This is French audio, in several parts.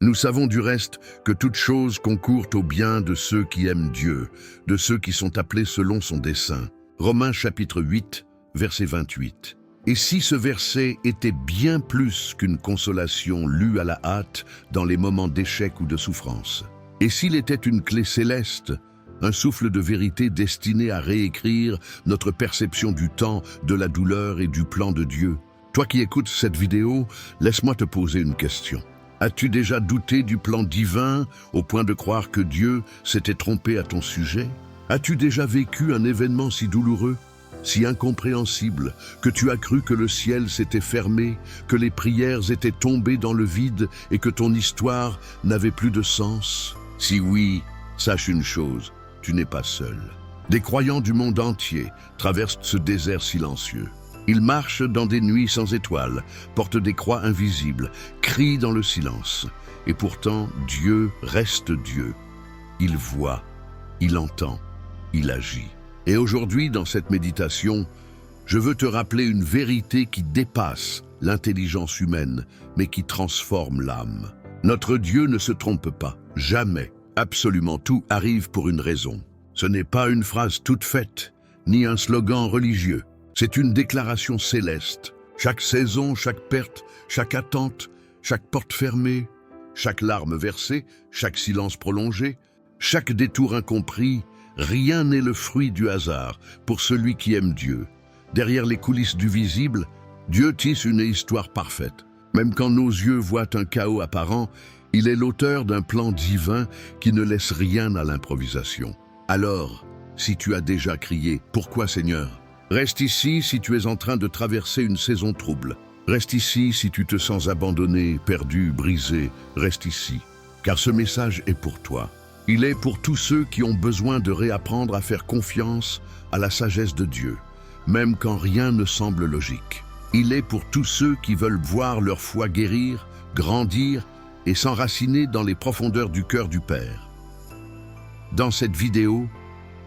Nous savons du reste que toute chose concourt au bien de ceux qui aiment Dieu, de ceux qui sont appelés selon son dessein. Romains chapitre 8, verset 28. Et si ce verset était bien plus qu'une consolation lue à la hâte dans les moments d'échec ou de souffrance? Et s'il était une clé céleste, un souffle de vérité destiné à réécrire notre perception du temps, de la douleur et du plan de Dieu? Toi qui écoutes cette vidéo, laisse-moi te poser une question. As-tu déjà douté du plan divin au point de croire que Dieu s'était trompé à ton sujet? As-tu déjà vécu un événement si douloureux, si incompréhensible, que tu as cru que le ciel s'était fermé, que les prières étaient tombées dans le vide et que ton histoire n'avait plus de sens? Si oui, sache une chose, tu n'es pas seul. Des croyants du monde entier traversent ce désert silencieux. Ils marchent dans des nuits sans étoiles, portent des croix invisibles, crient dans le silence. Et pourtant, Dieu reste Dieu. Il voit, il entend, il agit. Et aujourd'hui, dans cette méditation, je veux te rappeler une vérité qui dépasse l'intelligence humaine, mais qui transforme l'âme. Notre Dieu ne se trompe pas, jamais. Absolument tout arrive pour une raison. Ce n'est pas une phrase toute faite, ni un slogan religieux. C'est une déclaration céleste. Chaque saison, chaque perte, chaque attente, chaque porte fermée, chaque larme versée, chaque silence prolongé, chaque détour incompris, rien n'est le fruit du hasard pour celui qui aime Dieu. Derrière les coulisses du visible, Dieu tisse une histoire parfaite. Même quand nos yeux voient un chaos apparent, il est l'auteur d'un plan divin qui ne laisse rien à l'improvisation. Alors, si tu as déjà crié « Pourquoi Seigneur ?» Reste ici si tu es en train de traverser une saison trouble. Reste ici si tu te sens abandonné, perdu, brisé. Reste ici, car ce message est pour toi. Il est pour tous ceux qui ont besoin de réapprendre à faire confiance à la sagesse de Dieu, même quand rien ne semble logique. Il est pour tous ceux qui veulent voir leur foi guérir, grandir et s'enraciner dans les profondeurs du cœur du Père. Dans cette vidéo,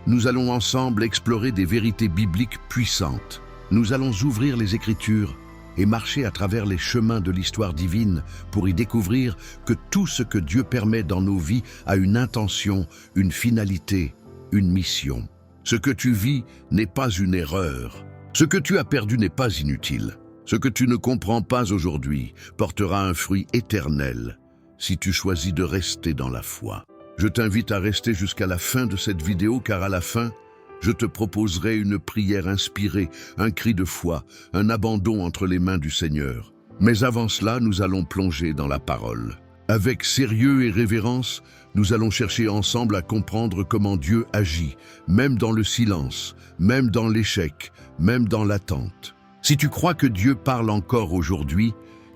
nous allons ensemble explorer des vérités bibliques puissantes. Nous allons ouvrir les Écritures et marcher à travers les chemins de l'histoire divine pour y découvrir que tout ce que Dieu permet dans nos vies a une intention, une finalité, une mission. Ce que tu vis n'est pas une erreur. Ce que tu as perdu n'est pas inutile. Ce que tu ne comprends pas aujourd'hui portera un fruit éternel si tu choisis de rester dans la foi. Je t'invite à rester jusqu'à la fin de cette vidéo car à la fin, je te proposerai une prière inspirée, un cri de foi, un abandon entre les mains du Seigneur. Mais avant cela, nous allons plonger dans la parole. Avec sérieux et révérence, nous allons chercher ensemble à comprendre comment Dieu agit, même dans le silence, même dans l'échec, même dans l'attente. Si tu crois que Dieu parle encore aujourd'hui,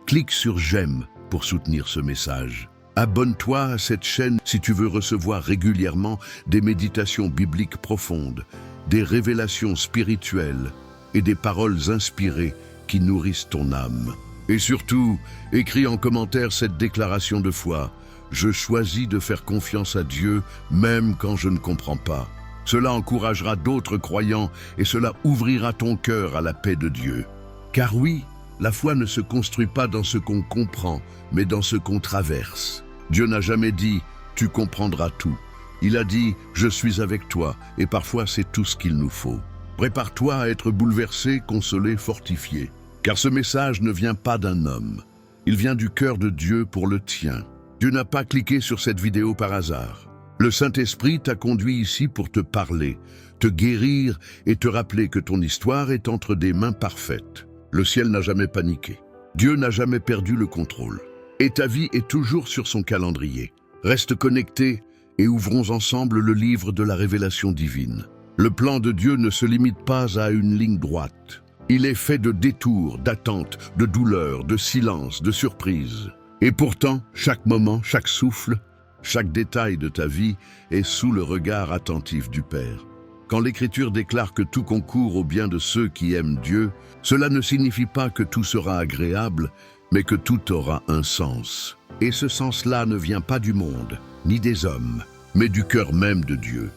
clique sur « J'aime » pour soutenir ce message. Abonne-toi à cette chaîne si tu veux recevoir régulièrement des méditations bibliques profondes, des révélations spirituelles et des paroles inspirées qui nourrissent ton âme. Et surtout, écris en commentaire cette déclaration de foi. Je choisis de faire confiance à Dieu même quand je ne comprends pas. Cela encouragera d'autres croyants et cela ouvrira ton cœur à la paix de Dieu. Car oui, la foi ne se construit pas dans ce qu'on comprend, mais dans ce qu'on traverse. Dieu n'a jamais dit « tu comprendras tout ». Il a dit « je suis avec toi » et parfois c'est tout ce qu'il nous faut. Prépare-toi à être bouleversé, consolé, fortifié. Car ce message ne vient pas d'un homme. Il vient du cœur de Dieu pour le tien. Dieu n'a pas cliqué sur cette vidéo par hasard. Le Saint-Esprit t'a conduit ici pour te parler, te guérir et te rappeler que ton histoire est entre des mains parfaites. Le ciel n'a jamais paniqué. Dieu n'a jamais perdu le contrôle. Et ta vie est toujours sur son calendrier. Reste connecté et ouvrons ensemble le livre de la révélation divine. Le plan de Dieu ne se limite pas à une ligne droite. Il est fait de détours, d'attentes, de douleurs, de silences, de surprises. Et pourtant, chaque moment, chaque souffle, chaque détail de ta vie est sous le regard attentif du Père. Quand l'Écriture déclare que tout concourt au bien de ceux qui aiment Dieu, cela ne signifie pas que tout sera agréable, mais que tout aura un sens. Et ce sens-là ne vient pas du monde, ni des hommes, mais du cœur même de Dieu.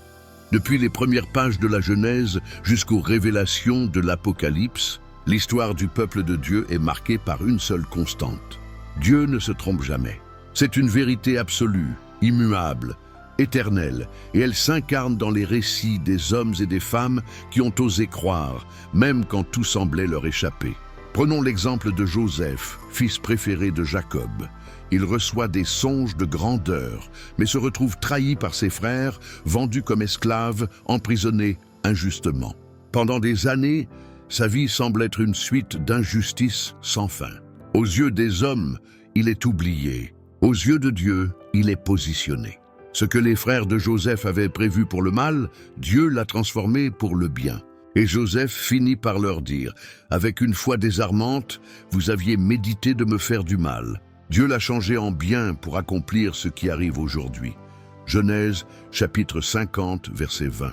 Depuis les premières pages de la Genèse jusqu'aux révélations de l'Apocalypse, l'histoire du peuple de Dieu est marquée par une seule constante. Dieu ne se trompe jamais. C'est une vérité absolue, immuable, éternelle, et elle s'incarne dans les récits des hommes et des femmes qui ont osé croire, même quand tout semblait leur échapper. Prenons l'exemple de Joseph, fils préféré de Jacob. Il reçoit des songes de grandeur, mais se retrouve trahi par ses frères, vendu comme esclave, emprisonné injustement. Pendant des années, sa vie semble être une suite d'injustices sans fin. Aux yeux des hommes, il est oublié. Aux yeux de Dieu, il est positionné. Ce que les frères de Joseph avaient prévu pour le mal, Dieu l'a transformé pour le bien. Et Joseph finit par leur dire, « Avec une foi désarmante, vous aviez médité de me faire du mal. Dieu l'a changé en bien pour accomplir ce qui arrive aujourd'hui. » Genèse, chapitre 50, verset 20.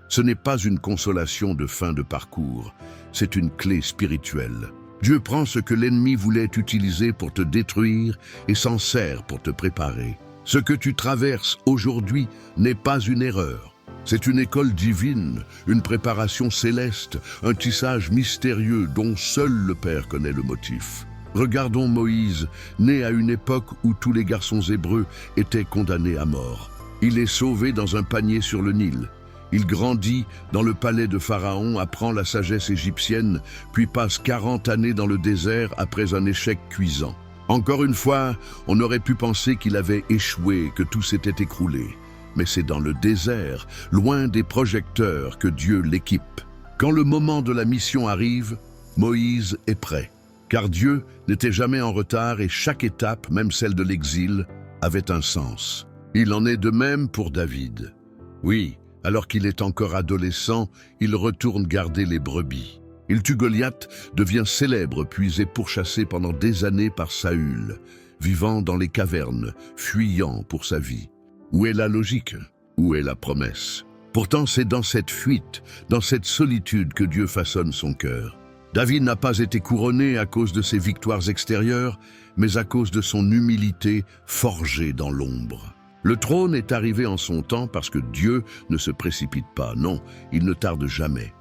Ce n'est pas une consolation de fin de parcours, c'est une clé spirituelle. Dieu prend ce que l'ennemi voulait utiliser pour te détruire et s'en sert pour te préparer. Ce que tu traverses aujourd'hui n'est pas une erreur. C'est une école divine, une préparation céleste, un tissage mystérieux dont seul le Père connaît le motif. Regardons Moïse, né à une époque où tous les garçons hébreux étaient condamnés à mort. Il est sauvé dans un panier sur le Nil. Il grandit dans le palais de Pharaon, apprend la sagesse égyptienne, puis passe 40 années dans le désert après un échec cuisant. Encore une fois, on aurait pu penser qu'il avait échoué, que tout s'était écroulé. Mais c'est dans le désert, loin des projecteurs, que Dieu l'équipe. Quand le moment de la mission arrive, Moïse est prêt. Car Dieu n'était jamais en retard et chaque étape, même celle de l'exil, avait un sens. Il en est de même pour David. Oui, alors qu'il est encore adolescent, il retourne garder les brebis. Il tue Goliath, devient célèbre puis est pourchassé pendant des années par Saül, vivant dans les cavernes, fuyant pour sa vie. Où est la logique? Où est la promesse? Pourtant, c'est dans cette fuite, dans cette solitude que Dieu façonne son cœur. David n'a pas été couronné à cause de ses victoires extérieures, mais à cause de son humilité forgée dans l'ombre. Le trône est arrivé en son temps parce que Dieu ne se précipite pas, non, il ne tarde jamais.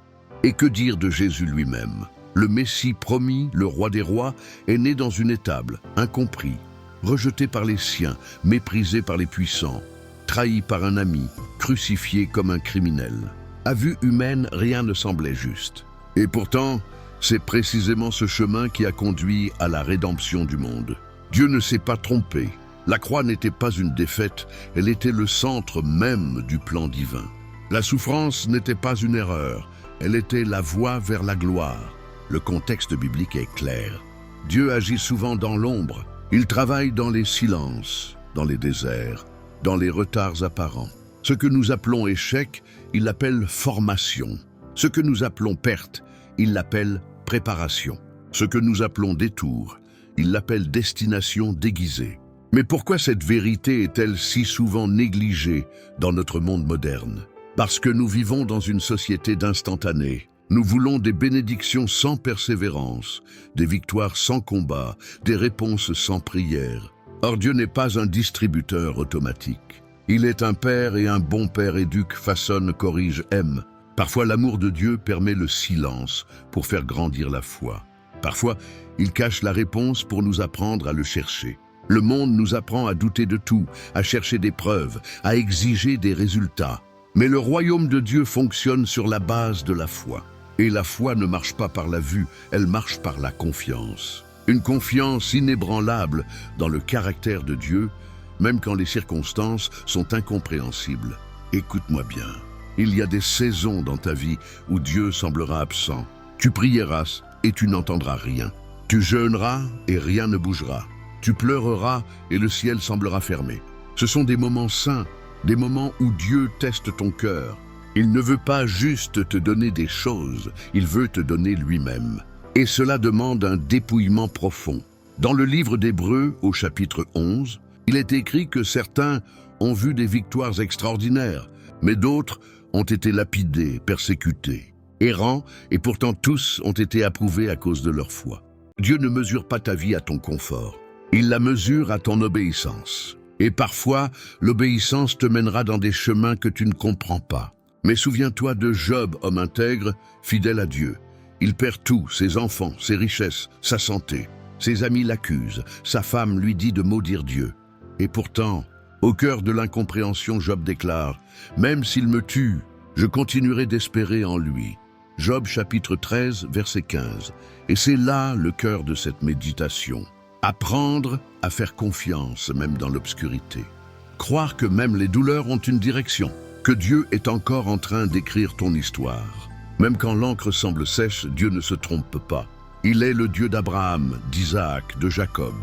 Et que dire de Jésus lui-même? Le Messie promis, le roi des rois, est né dans une étable, incompris, rejeté par les siens, méprisé par les puissants, trahi par un ami, crucifié comme un criminel. À vue humaine, rien ne semblait juste. Et pourtant, c'est précisément ce chemin qui a conduit à la rédemption du monde. Dieu ne s'est pas trompé. La croix n'était pas une défaite, elle était le centre même du plan divin. La souffrance n'était pas une erreur, elle était la voie vers la gloire. Le contexte biblique est clair. Dieu agit souvent dans l'ombre, il travaille dans les silences, dans les déserts, dans les retards apparents. Ce que nous appelons échec, il l'appelle formation. Ce que nous appelons perte, il l'appelle préparation. Ce que nous appelons détour, il l'appelle destination déguisée. Mais pourquoi cette vérité est-elle si souvent négligée dans notre monde moderne? Parce que nous vivons dans une société d'instantanés. Nous voulons des bénédictions sans persévérance, des victoires sans combat, des réponses sans prière. Or Dieu n'est pas un distributeur automatique. Il est un père et un bon père éduque, façonne, corrige, aime. Parfois l'amour de Dieu permet le silence pour faire grandir la foi. Parfois, il cache la réponse pour nous apprendre à le chercher. Le monde nous apprend à douter de tout, à chercher des preuves, à exiger des résultats. Mais le royaume de Dieu fonctionne sur la base de la foi. Et la foi ne marche pas par la vue, elle marche par la confiance. Une confiance inébranlable dans le caractère de Dieu, même quand les circonstances sont incompréhensibles. Écoute-moi bien, il y a des saisons dans ta vie où Dieu semblera absent. Tu prieras et tu n'entendras rien. Tu jeûneras et rien ne bougera. Tu pleureras et le ciel semblera fermé. Ce sont des moments saints, des moments où Dieu teste ton cœur. Il ne veut pas juste te donner des choses, il veut te donner lui-même. Et cela demande un dépouillement profond. Dans le livre d'Hébreux, au chapitre 11, il est écrit que certains ont vu des victoires extraordinaires, mais d'autres ont été lapidés, persécutés, errants, et pourtant tous ont été approuvés à cause de leur foi. Dieu ne mesure pas ta vie à ton confort. Il la mesure à ton obéissance. Et parfois, l'obéissance te mènera dans des chemins que tu ne comprends pas. Mais souviens-toi de Job, homme intègre, fidèle à Dieu. Il perd tout, ses enfants, ses richesses, sa santé. Ses amis l'accusent, sa femme lui dit de maudire Dieu. Et pourtant, au cœur de l'incompréhension, Job déclare « Même s'il me tue, je continuerai d'espérer en lui ». Job chapitre 13, verset 15. Et c'est là le cœur de cette méditation. Apprendre à faire confiance, même dans l'obscurité. Croire que même les douleurs ont une direction, que Dieu est encore en train d'écrire ton histoire. Même quand l'encre semble sèche, Dieu ne se trompe pas. Il est le Dieu d'Abraham, d'Isaac, de Jacob.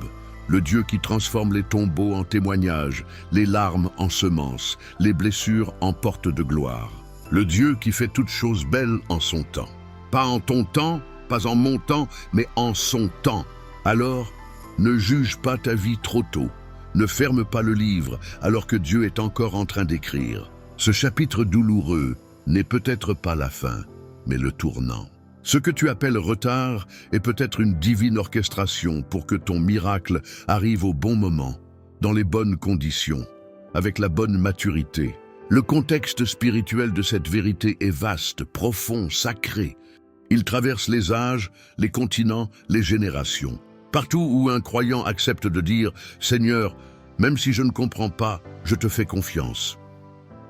Le Dieu qui transforme les tombeaux en témoignages, les larmes en semences, les blessures en portes de gloire. Le Dieu qui fait toutes choses belles en son temps. Pas en ton temps, pas en mon temps, mais en son temps. Alors, ne juge pas ta vie trop tôt. Ne ferme pas le livre alors que Dieu est encore en train d'écrire. Ce chapitre douloureux n'est peut-être pas la fin, mais le tournant. Ce que tu appelles retard est peut-être une divine orchestration pour que ton miracle arrive au bon moment, dans les bonnes conditions, avec la bonne maturité. Le contexte spirituel de cette vérité est vaste, profond, sacré. Il traverse les âges, les continents, les générations. Partout où un croyant accepte de dire « Seigneur, même si je ne comprends pas, je te fais confiance »,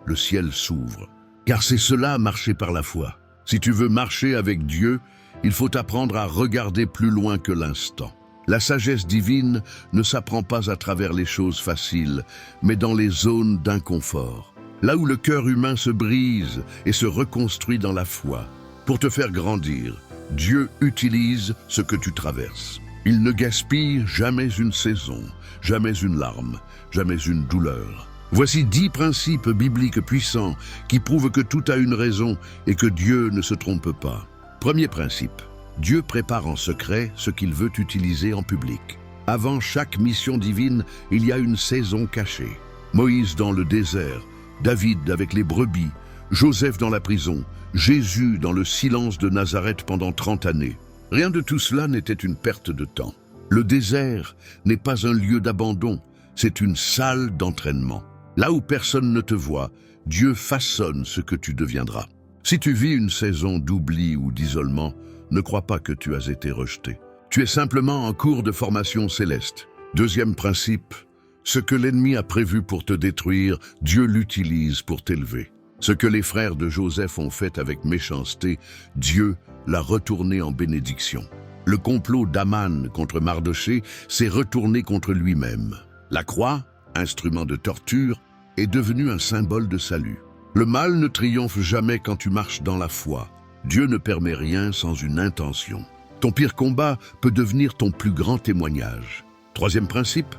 le ciel s'ouvre. Car c'est cela, marcher par la foi. Si tu veux marcher avec Dieu, il faut apprendre à regarder plus loin que l'instant. La sagesse divine ne s'apprend pas à travers les choses faciles, mais dans les zones d'inconfort. Là où le cœur humain se brise et se reconstruit dans la foi. Pour te faire grandir, Dieu utilise ce que tu traverses. Il ne gaspille jamais une saison, jamais une larme, jamais une douleur. Voici 10 principes bibliques puissants qui prouvent que tout a une raison et que Dieu ne se trompe pas. Premier principe, Dieu prépare en secret ce qu'il veut utiliser en public. Avant chaque mission divine, il y a une saison cachée. Moïse dans le désert, David avec les brebis, Joseph dans la prison, Jésus dans le silence de Nazareth pendant 30 années. Rien de tout cela n'était une perte de temps. Le désert n'est pas un lieu d'abandon, c'est une salle d'entraînement. Là où personne ne te voit, Dieu façonne ce que tu deviendras. Si tu vis une saison d'oubli ou d'isolement, ne crois pas que tu as été rejeté. Tu es simplement en cours de formation céleste. Deuxième principe, ce que l'ennemi a prévu pour te détruire, Dieu l'utilise pour t'élever. Ce que les frères de Joseph ont fait avec méchanceté, Dieu l'a retourné en bénédiction. Le complot d'Aman contre Mardoché s'est retourné contre lui-même. La croix, instrument de torture, est devenue un symbole de salut. Le mal ne triomphe jamais quand tu marches dans la foi. Dieu ne permet rien sans une intention. Ton pire combat peut devenir ton plus grand témoignage. Troisième principe,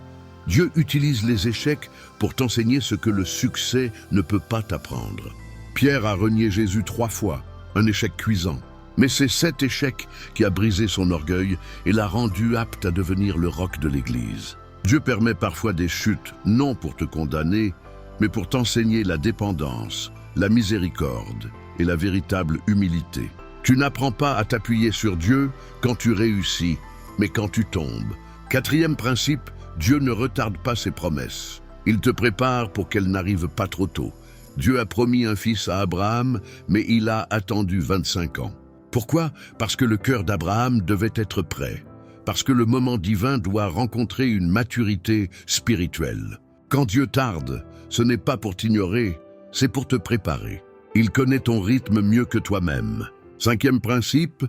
Dieu utilise les échecs pour t'enseigner ce que le succès ne peut pas t'apprendre. Pierre a renié Jésus 3 fois, un échec cuisant. Mais c'est cet échec qui a brisé son orgueil et l'a rendu apte à devenir le roc de l'Église. Dieu permet parfois des chutes, non pour te condamner, mais pour t'enseigner la dépendance, la miséricorde et la véritable humilité. Tu n'apprends pas à t'appuyer sur Dieu quand tu réussis, mais quand tu tombes. Quatrième principe, Dieu ne retarde pas ses promesses. Il te prépare pour qu'elles n'arrivent pas trop tôt. Dieu a promis un fils à Abraham, mais il a attendu 25 ans. Pourquoi? Parce que le cœur d'Abraham devait être prêt. Parce que le moment divin doit rencontrer une maturité spirituelle. Quand Dieu tarde, ce n'est pas pour t'ignorer, c'est pour te préparer. Il connaît ton rythme mieux que toi-même. Cinquième principe,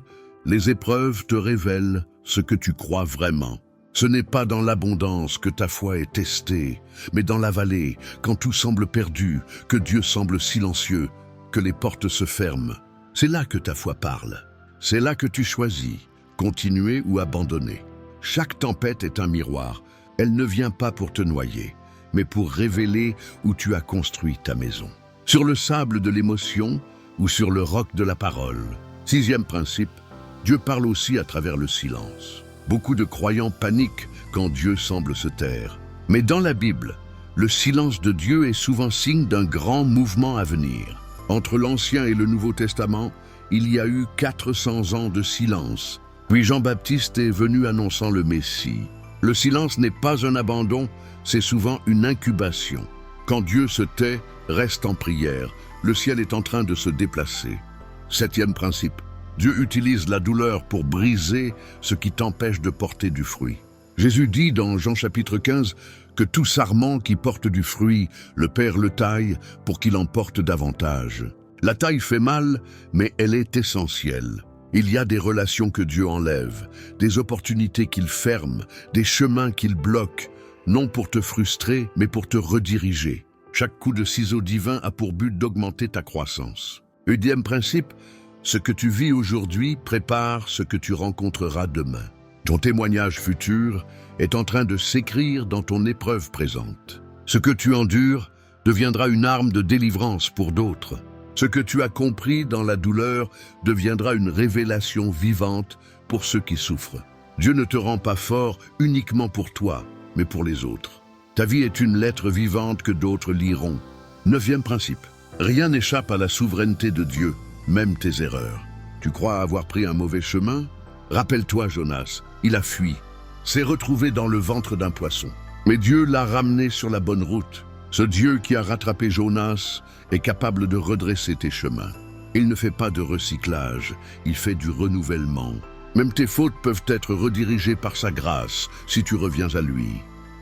les épreuves te révèlent ce que tu crois vraiment. Ce n'est pas dans l'abondance que ta foi est testée, mais dans la vallée, quand tout semble perdu, que Dieu semble silencieux, que les portes se ferment. C'est là que ta foi parle. C'est là que tu choisis, continuer ou abandonner. Chaque tempête est un miroir. Elle ne vient pas pour te noyer, mais pour révéler où tu as construit ta maison. Sur le sable de l'émotion ou sur le roc de la parole. Sixième principe, Dieu parle aussi à travers le silence. Beaucoup de croyants paniquent quand Dieu semble se taire. Mais dans la Bible, le silence de Dieu est souvent signe d'un grand mouvement à venir. Entre l'Ancien et le Nouveau Testament, il y a eu 400 ans de silence. Puis Jean-Baptiste est venu annonçant le Messie. Le silence n'est pas un abandon, c'est souvent une incubation. Quand Dieu se tait, reste en prière. Le ciel est en train de se déplacer. Septième principe. Dieu utilise la douleur pour briser ce qui t'empêche de porter du fruit. Jésus dit dans Jean chapitre 15 que tout sarment qui porte du fruit, le Père le taille pour qu'il en porte davantage. La taille fait mal, mais elle est essentielle. Il y a des relations que Dieu enlève, des opportunités qu'il ferme, des chemins qu'il bloque, non pour te frustrer, mais pour te rediriger. Chaque coup de ciseau divin a pour but d'augmenter ta croissance. Deuxième principe, ce que tu vis aujourd'hui prépare ce que tu rencontreras demain. Ton témoignage futur est en train de s'écrire dans ton épreuve présente. Ce que tu endures deviendra une arme de délivrance pour d'autres. Ce que tu as compris dans la douleur deviendra une révélation vivante pour ceux qui souffrent. Dieu ne te rend pas fort uniquement pour toi, mais pour les autres. Ta vie est une lettre vivante que d'autres liront. Neuvième principe. Rien n'échappe à la souveraineté de Dieu, même tes erreurs. Tu crois avoir pris un mauvais chemin? Rappelle-toi Jonas, il a fui, s'est retrouvé dans le ventre d'un poisson. Mais Dieu l'a ramené sur la bonne route. Ce Dieu qui a rattrapé Jonas est capable de redresser tes chemins. Il ne fait pas de recyclage, il fait du renouvellement. Même tes fautes peuvent être redirigées par sa grâce si tu reviens à lui.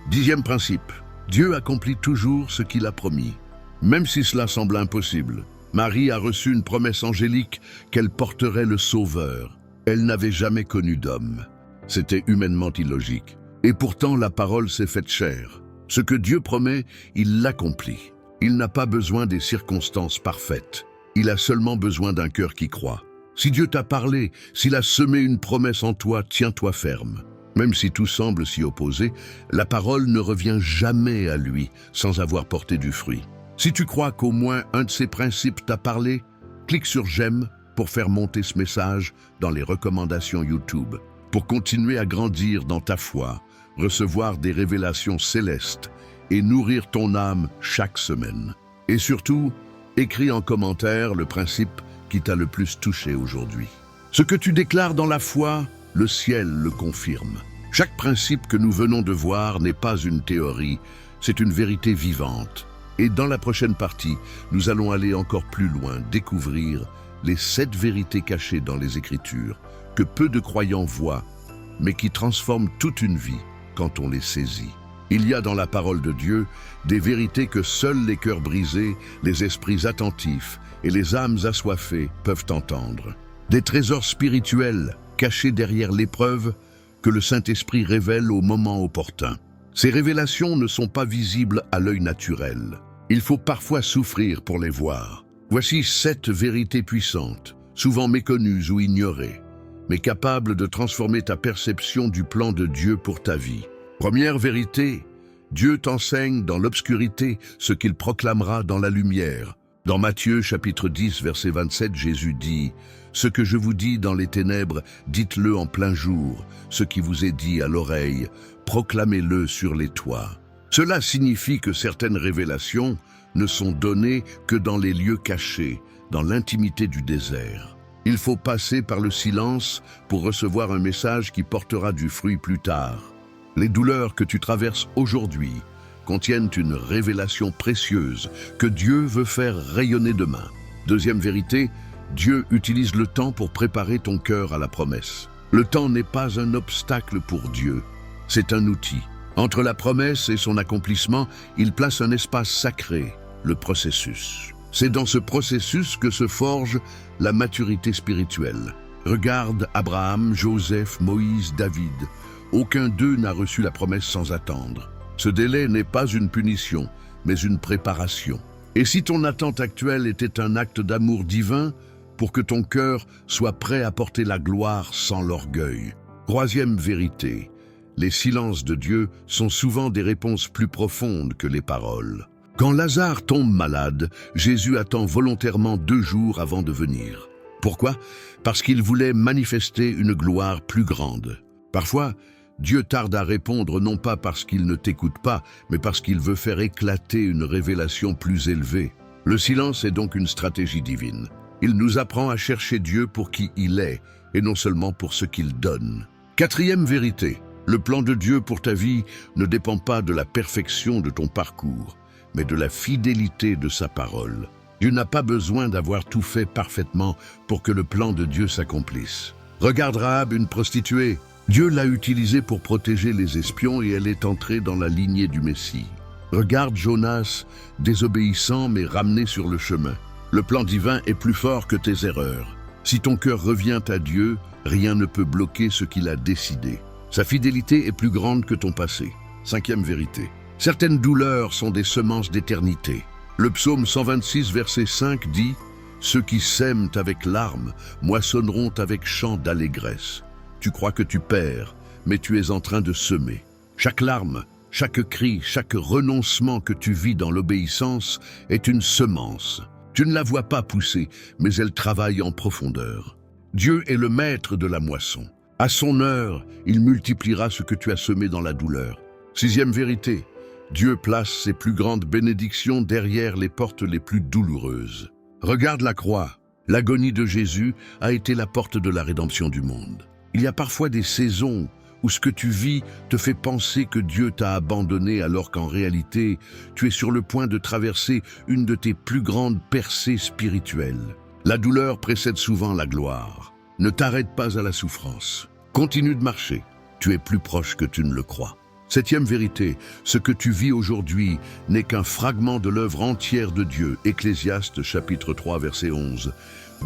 Dixième principe, Dieu accomplit toujours ce qu'il a promis. Même si cela semble impossible, Marie a reçu une promesse angélique qu'elle porterait le Sauveur. Elle n'avait jamais connu d'homme. C'était humainement illogique. Et pourtant la parole s'est faite chair. Ce que Dieu promet, il l'accomplit. Il n'a pas besoin des circonstances parfaites. Il a seulement besoin d'un cœur qui croit. Si Dieu t'a parlé, s'il a semé une promesse en toi, tiens-toi ferme. Même si tout semble s'y opposer, la parole ne revient jamais à lui sans avoir porté du fruit. Si tu crois qu'au moins un de ces principes t'a parlé, clique sur j'aime pour faire monter ce message dans les recommandations YouTube. Pour continuer à grandir dans ta foi, recevoir des révélations célestes et nourrir ton âme chaque semaine. Et surtout, écris en commentaire le principe qui t'a le plus touché aujourd'hui. Ce que tu déclares dans la foi, le ciel le confirme. Chaque principe que nous venons de voir n'est pas une théorie, c'est une vérité vivante. Et dans la prochaine partie, nous allons aller encore plus loin, découvrir les 7 vérités cachées dans les Écritures, que peu de croyants voient, mais qui transforment toute une vie quand on les saisit. Il y a dans la parole de Dieu des vérités que seuls les cœurs brisés, les esprits attentifs et les âmes assoiffées peuvent entendre. Des trésors spirituels cachés derrière l'épreuve que le Saint-Esprit révèle au moment opportun. Ces révélations ne sont pas visibles à l'œil naturel. Il faut parfois souffrir pour les voir. Voici 7 vérités puissantes, souvent méconnues ou ignorées, mais capables de transformer ta perception du plan de Dieu pour ta vie. Première vérité, Dieu t'enseigne dans l'obscurité ce qu'il proclamera dans la lumière. Dans Matthieu chapitre 10, verset 27, Jésus dit « Ce que je vous dis dans les ténèbres, dites-le en plein jour. Ce qui vous est dit à l'oreille, proclamez-le sur les toits. » Cela signifie que certaines révélations ne sont données que dans les lieux cachés, dans l'intimité du désert. Il faut passer par le silence pour recevoir un message qui portera du fruit plus tard. Les douleurs que tu traverses aujourd'hui contiennent une révélation précieuse que Dieu veut faire rayonner demain. Deuxième vérité, Dieu utilise le temps pour préparer ton cœur à la promesse. Le temps n'est pas un obstacle pour Dieu, c'est un outil. Entre la promesse et son accomplissement, il place un espace sacré, le processus. C'est dans ce processus que se forge la maturité spirituelle. Regarde Abraham, Joseph, Moïse, David. Aucun d'eux n'a reçu la promesse sans attendre. Ce délai n'est pas une punition, mais une préparation. Et si ton attente actuelle était un acte d'amour divin, pour que ton cœur soit prêt à porter la gloire sans l'orgueil. Troisième vérité, les silences de Dieu sont souvent des réponses plus profondes que les paroles. Quand Lazare tombe malade, Jésus attend volontairement 2 jours avant de venir. Pourquoi? Parce qu'il voulait manifester une gloire plus grande. Parfois, Dieu tarde à répondre non pas parce qu'il ne t'écoute pas, mais parce qu'il veut faire éclater une révélation plus élevée. Le silence est donc une stratégie divine. Il nous apprend à chercher Dieu pour qui il est, et non seulement pour ce qu'il donne. Quatrième vérité, le plan de Dieu pour ta vie ne dépend pas de la perfection de ton parcours, mais de la fidélité de sa parole. Dieu n'a pas besoin d'avoir tout fait parfaitement pour que le plan de Dieu s'accomplisse. Regarde Rahab, une prostituée. Dieu l'a utilisée pour protéger les espions et elle est entrée dans la lignée du Messie. Regarde Jonas, désobéissant mais ramené sur le chemin. Le plan divin est plus fort que tes erreurs. Si ton cœur revient à Dieu, rien ne peut bloquer ce qu'il a décidé. Sa fidélité est plus grande que ton passé. Cinquième vérité. Certaines douleurs sont des semences d'éternité. Le psaume 126, verset 5 dit « Ceux qui sèment avec larmes moissonneront avec chant d'allégresse. Tu crois que tu perds, mais tu es en train de semer. Chaque larme, chaque cri, chaque renoncement que tu vis dans l'obéissance est une semence. Tu ne la vois pas pousser, mais elle travaille en profondeur. Dieu est le maître de la moisson. À son heure, il multipliera ce que tu as semé dans la douleur. Sixième vérité, Dieu place ses plus grandes bénédictions derrière les portes les plus douloureuses. Regarde la croix. L'agonie de Jésus a été la porte de la rédemption du monde. Il y a parfois des saisons où ce que tu vis te fait penser que Dieu t'a abandonné alors qu'en réalité, tu es sur le point de traverser une de tes plus grandes percées spirituelles. La douleur précède souvent la gloire. Ne t'arrête pas à la souffrance. Continue de marcher. Tu es plus proche que tu ne le crois. Septième vérité, ce que tu vis aujourd'hui n'est qu'un fragment de l'œuvre entière de Dieu. Ecclésiaste chapitre 3 verset 11.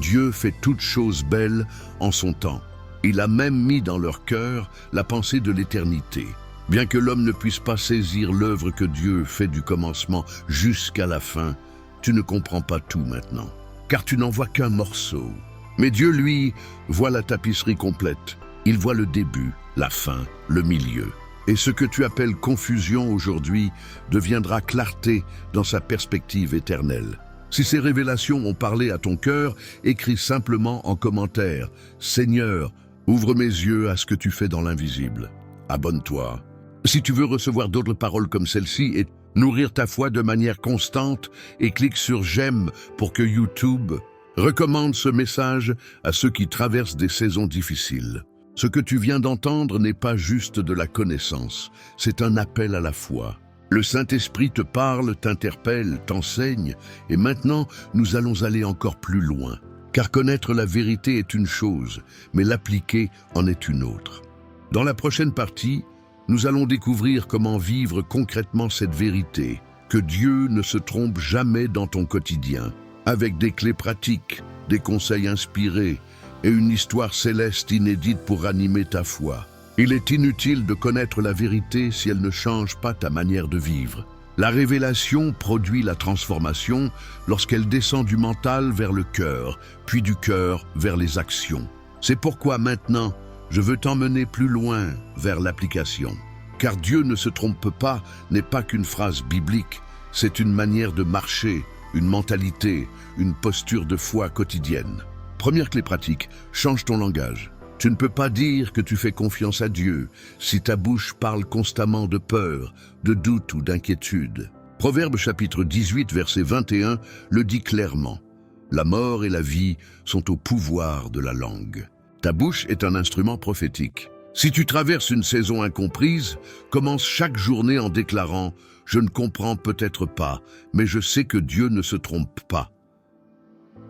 Dieu fait toutes choses belles en son temps. Il a même mis dans leur cœur la pensée de l'éternité. Bien que l'homme ne puisse pas saisir l'œuvre que Dieu fait du commencement jusqu'à la fin, tu ne comprends pas tout maintenant, car tu n'en vois qu'un morceau. Mais Dieu, lui, voit la tapisserie complète. Il voit le début, la fin, le milieu. Et ce que tu appelles confusion aujourd'hui deviendra clarté dans sa perspective éternelle. Si ces révélations ont parlé à ton cœur, écris simplement en commentaire « Seigneur, ouvre mes yeux à ce que tu fais dans l'invisible. » Abonne-toi. Si tu veux recevoir d'autres paroles comme celle-ci et nourrir ta foi de manière constante, et clique sur « J'aime » pour que YouTube recommande ce message à ceux qui traversent des saisons difficiles. Ce que tu viens d'entendre n'est pas juste de la connaissance, c'est un appel à la foi. Le Saint-Esprit te parle, t'interpelle, t'enseigne, et maintenant nous allons aller encore plus loin. Car connaître la vérité est une chose, mais l'appliquer en est une autre. Dans la prochaine partie, nous allons découvrir comment vivre concrètement cette vérité, que Dieu ne se trompe jamais dans ton quotidien, avec des clés pratiques, des conseils inspirés, et une histoire céleste inédite pour animer ta foi. Il est inutile de connaître la vérité si elle ne change pas ta manière de vivre. La révélation produit la transformation lorsqu'elle descend du mental vers le cœur, puis du cœur vers les actions. C'est pourquoi maintenant, je veux t'emmener plus loin vers l'application. Car Dieu ne se trompe pas n'est pas qu'une phrase biblique, c'est une manière de marcher, une mentalité, une posture de foi quotidienne. Première clé pratique, change ton langage. Tu ne peux pas dire que tu fais confiance à Dieu si ta bouche parle constamment de peur, de doute ou d'inquiétude. Proverbe chapitre 18, verset 21 le dit clairement. La mort et la vie sont au pouvoir de la langue. Ta bouche est un instrument prophétique. Si tu traverses une saison incomprise, commence chaque journée en déclarant « Je ne comprends peut-être pas, mais je sais que Dieu ne se trompe pas ».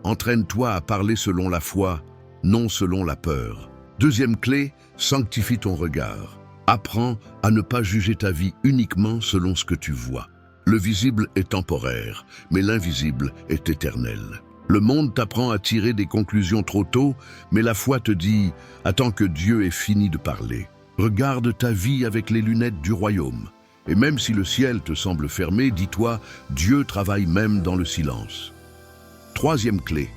Entraîne-toi à parler selon la foi, non selon la peur. Deuxième clé, sanctifie ton regard. Apprends à ne pas juger ta vie uniquement selon ce que tu vois. Le visible est temporaire, mais l'invisible est éternel. Le monde t'apprend à tirer des conclusions trop tôt, mais la foi te dit « Attends que Dieu ait fini de parler ». Regarde ta vie avec les lunettes du royaume. Et même si le ciel te semble fermé, dis-toi « Dieu travaille même dans le silence ». Troisième clé,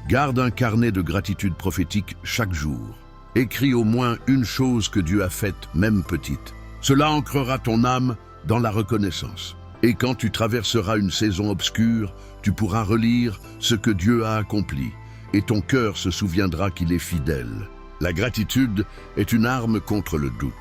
garde un carnet de gratitude prophétique chaque jour. Écris au moins une chose que Dieu a faite, même petite. Cela ancrera ton âme dans la reconnaissance. Et quand tu traverseras une saison obscure, tu pourras relire ce que Dieu a accompli, et ton cœur se souviendra qu'il est fidèle. La gratitude est une arme contre le doute.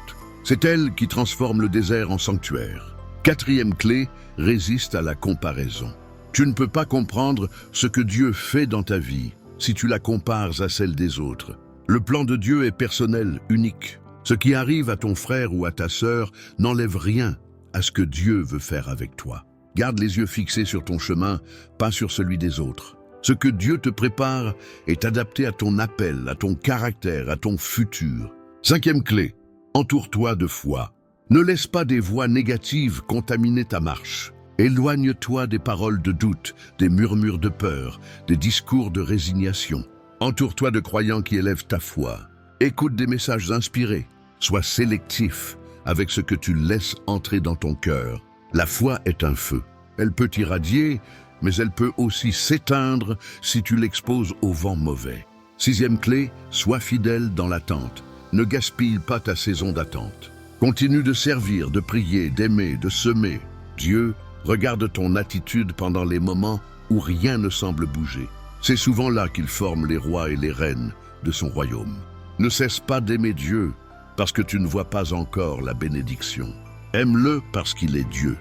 C'est elle qui transforme le désert en sanctuaire. Quatrième clé, résiste à la comparaison. Tu ne peux pas comprendre ce que Dieu fait dans ta vie si tu la compares à celle des autres. Le plan de Dieu est personnel, unique. Ce qui arrive à ton frère ou à ta sœur n'enlève rien à ce que Dieu veut faire avec toi. Garde les yeux fixés sur ton chemin, pas sur celui des autres. Ce que Dieu te prépare est adapté à ton appel, à ton caractère, à ton futur. Cinquième clé, entoure-toi de foi. Ne laisse pas des voix négatives contaminer ta marche. Éloigne-toi des paroles de doute, des murmures de peur, des discours de résignation. Entoure-toi de croyants qui élèvent ta foi. Écoute des messages inspirés. Sois sélectif avec ce que tu laisses entrer dans ton cœur. La foi est un feu. Elle peut irradier, mais elle peut aussi s'éteindre si tu l'exposes au vent mauvais. Sixième clé, sois fidèle dans l'attente. Ne gaspille pas ta saison d'attente. Continue de servir, de prier, d'aimer, de semer. Dieu regarde ton attitude pendant les moments où rien ne semble bouger. C'est souvent là qu'il forme les rois et les reines de son royaume. Ne cesse pas d'aimer Dieu parce que tu ne vois pas encore la bénédiction. Aime-le parce qu'il est Dieu.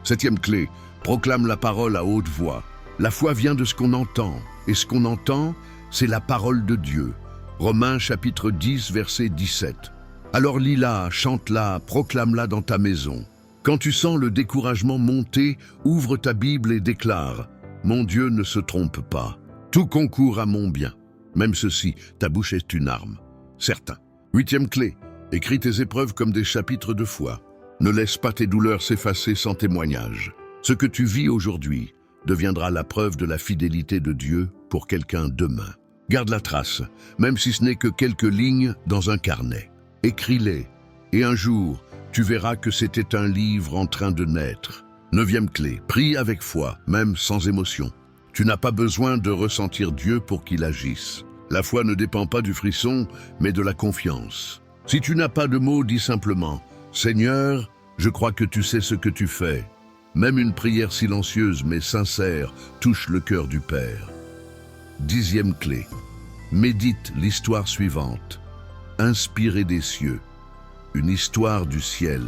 Septième clé, proclame la parole à haute voix. La foi vient de ce qu'on entend, et ce qu'on entend, c'est la parole de Dieu. Romains chapitre 10, verset 17. Alors lis-la, chante-la, proclame-la dans ta maison. Quand tu sens le découragement monter, ouvre ta Bible et déclare « Mon Dieu ne se trompe pas. Tout concourt à mon bien. Même ceci, ta bouche est une arme. » Certain. Huitième clé, écris tes épreuves comme des chapitres de foi. Ne laisse pas tes douleurs s'effacer sans témoignage. Ce que tu vis aujourd'hui deviendra la preuve de la fidélité de Dieu pour quelqu'un demain. Garde la trace, même si ce n'est que quelques lignes dans un carnet. Écris-les, et un jour, tu verras que c'était un livre en train de naître. Neuvième clé, prie avec foi, même sans émotion. Tu n'as pas besoin de ressentir Dieu pour qu'il agisse. La foi ne dépend pas du frisson, mais de la confiance. Si tu n'as pas de mots, dis simplement « Seigneur, je crois que tu sais ce que tu fais ». Même une prière silencieuse mais sincère touche le cœur du Père. Dixième clé, médite l'histoire suivante. Inspiré des cieux, une histoire du ciel,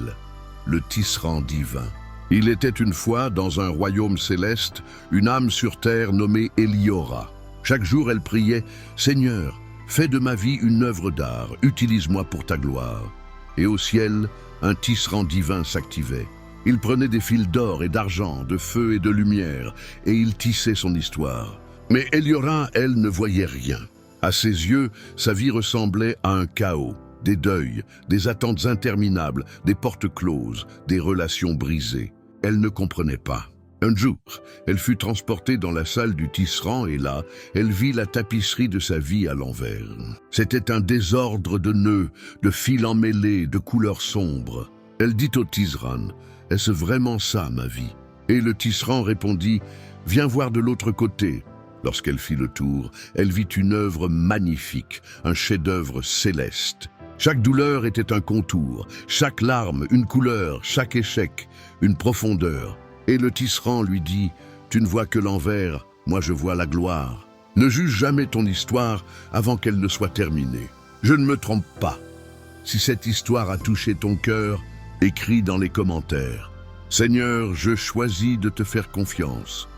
le tisserand divin. Il était une fois, dans un royaume céleste, une âme sur terre nommée Eliora. Chaque jour, elle priait « Seigneur, fais de ma vie une œuvre d'art, utilise-moi pour ta gloire. » Et au ciel, un tisserand divin s'activait. Il prenait des fils d'or et d'argent, de feu et de lumière, et il tissait son histoire. Mais Eliora, elle, ne voyait rien. À ses yeux, sa vie ressemblait à un chaos. Des deuils, des attentes interminables, des portes closes, des relations brisées. Elle ne comprenait pas. Un jour, elle fut transportée dans la salle du tisserand et là, elle vit la tapisserie de sa vie à l'envers. C'était un désordre de nœuds, de fils emmêlés, de couleurs sombres. Elle dit au tisserand « Est-ce vraiment ça, ma vie ?» Et le tisserand répondit « Viens voir de l'autre côté. » Lorsqu'elle fit le tour, elle vit une œuvre magnifique, un chef-d'œuvre céleste. Chaque douleur était un contour, chaque larme une couleur, chaque échec une profondeur. Et le tisserand lui dit « Tu ne vois que l'envers, moi je vois la gloire. Ne juge jamais ton histoire avant qu'elle ne soit terminée. Je ne me trompe pas. Si cette histoire a touché ton cœur, écris dans les commentaires. Seigneur, je choisis de te faire confiance.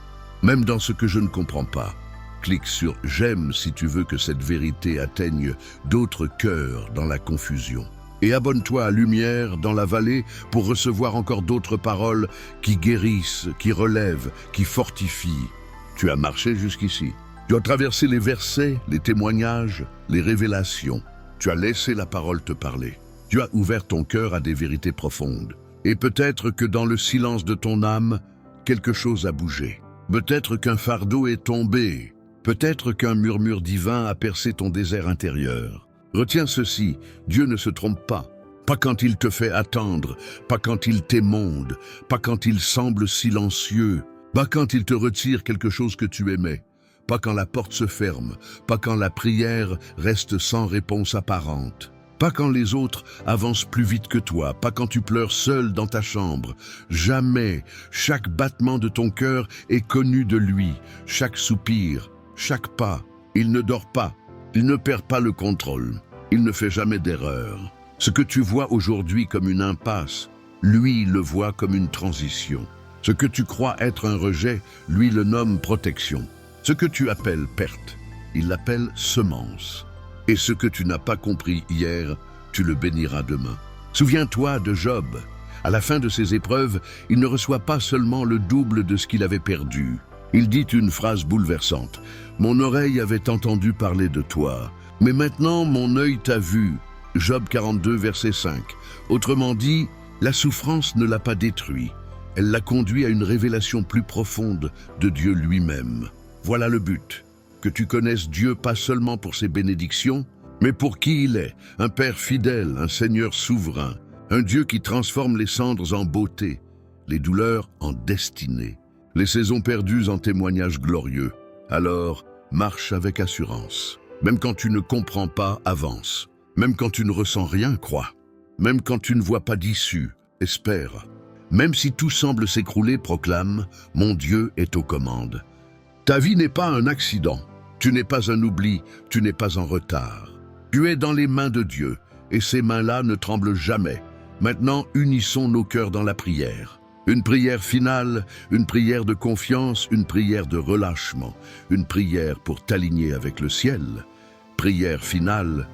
Même dans ce que je ne comprends pas. » Clique sur « J'aime » si tu veux que cette vérité atteigne d'autres cœurs dans la confusion. Et abonne-toi à Lumière dans la vallée pour recevoir encore d'autres paroles qui guérissent, qui relèvent, qui fortifient. Tu as marché jusqu'ici. Tu as traversé les versets, les témoignages, les révélations. Tu as laissé la parole te parler. Tu as ouvert ton cœur à des vérités profondes. Et peut-être que dans le silence de ton âme, quelque chose a bougé. Peut-être qu'un fardeau est tombé. Peut-être qu'un murmure divin a percé ton désert intérieur. Retiens ceci, Dieu ne se trompe pas. Pas quand il te fait attendre, pas quand il t'émonde, pas quand il semble silencieux, pas quand il te retire quelque chose que tu aimais, pas quand la porte se ferme, pas quand la prière reste sans réponse apparente. Pas quand les autres avancent plus vite que toi, pas quand tu pleures seul dans ta chambre. Jamais, chaque battement de ton cœur est connu de lui, chaque soupir, chaque pas. Il ne dort pas, il ne perd pas le contrôle, il ne fait jamais d'erreur. Ce que tu vois aujourd'hui comme une impasse, lui le voit comme une transition. Ce que tu crois être un rejet, lui le nomme protection. Ce que tu appelles perte, il l'appelle semence. Et ce que tu n'as pas compris hier, tu le béniras demain. Souviens-toi de Job. À la fin de ses épreuves, il ne reçoit pas seulement le double de ce qu'il avait perdu. Il dit une phrase bouleversante. « Mon oreille avait entendu parler de toi, mais maintenant mon œil t'a vu. Job 42, verset 5. Autrement dit, la souffrance ne l'a pas détruit. Elle l'a conduit à une révélation plus profonde de Dieu lui-même. Voilà le but, que tu connaisses Dieu pas seulement pour ses bénédictions, mais pour qui il est, un Père fidèle, un Seigneur souverain, un Dieu qui transforme les cendres en beauté, les douleurs en destinée, les saisons perdues en témoignages glorieux. Alors, marche avec assurance. Même quand tu ne comprends pas, avance. Même quand tu ne ressens rien, crois. Même quand tu ne vois pas d'issue, espère. Même si tout semble s'écrouler, proclame « Mon Dieu est aux commandes ». Ta vie n'est pas un accident. Tu n'es pas un oubli, tu n'es pas en retard. Tu es dans les mains de Dieu, et ces mains-là ne tremblent jamais. Maintenant, unissons nos cœurs dans la prière. Une prière finale, une prière de confiance, une prière de relâchement, une prière pour t'aligner avec le ciel. Prière finale,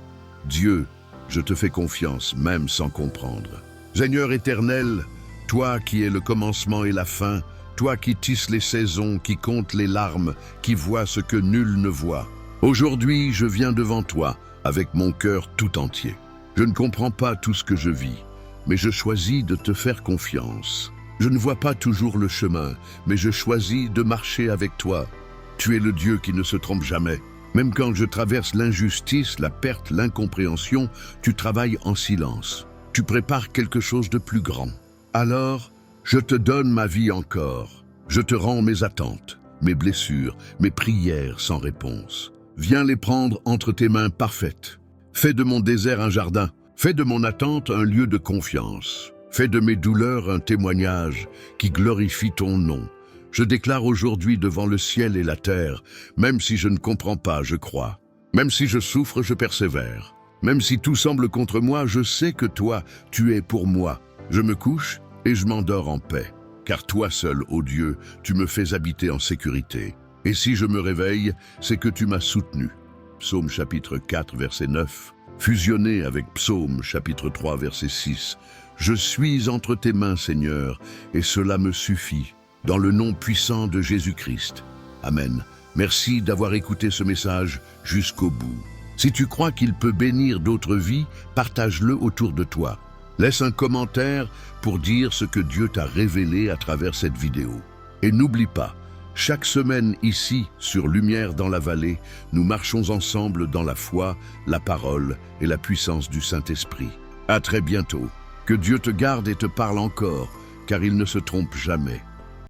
Dieu, je te fais confiance, même sans comprendre. Seigneur éternel, toi qui es le commencement et la fin, toi qui tisses les saisons, qui comptes les larmes, qui vois ce que nul ne voit. Aujourd'hui, je viens devant toi, avec mon cœur tout entier. Je ne comprends pas tout ce que je vis, mais je choisis de te faire confiance. Je ne vois pas toujours le chemin, mais je choisis de marcher avec toi. Tu es le Dieu qui ne se trompe jamais. Même quand je traverse l'injustice, la perte, l'incompréhension, tu travailles en silence. Tu prépares quelque chose de plus grand. Alors, je te donne ma vie encore. Je te rends mes attentes, mes blessures, mes prières sans réponse. Viens les prendre entre tes mains parfaites. Fais de mon désert un jardin. Fais de mon attente un lieu de confiance. Fais de mes douleurs un témoignage qui glorifie ton nom. Je déclare aujourd'hui devant le ciel et la terre, même si je ne comprends pas, je crois. Même si je souffre, je persévère. Même si tout semble contre moi, je sais que toi, tu es pour moi. Je me couche et je m'endors en paix. Car toi seul, ô Dieu, tu me fais habiter en sécurité. Et si je me réveille, c'est que tu m'as soutenu. Psaume chapitre 4, verset 9. Fusionné avec Psaume chapitre 3, verset 6. Je suis entre tes mains, Seigneur, et cela me suffit. Dans le nom puissant de Jésus-Christ. Amen. Merci d'avoir écouté ce message jusqu'au bout. Si tu crois qu'il peut bénir d'autres vies, partage-le autour de toi. Laisse un commentaire pour dire ce que Dieu t'a révélé à travers cette vidéo. Et n'oublie pas, chaque semaine ici, sur Lumière dans la vallée, nous marchons ensemble dans la foi, la parole et la puissance du Saint-Esprit. À très bientôt. Que Dieu te garde et te parle encore, car il ne se trompe jamais.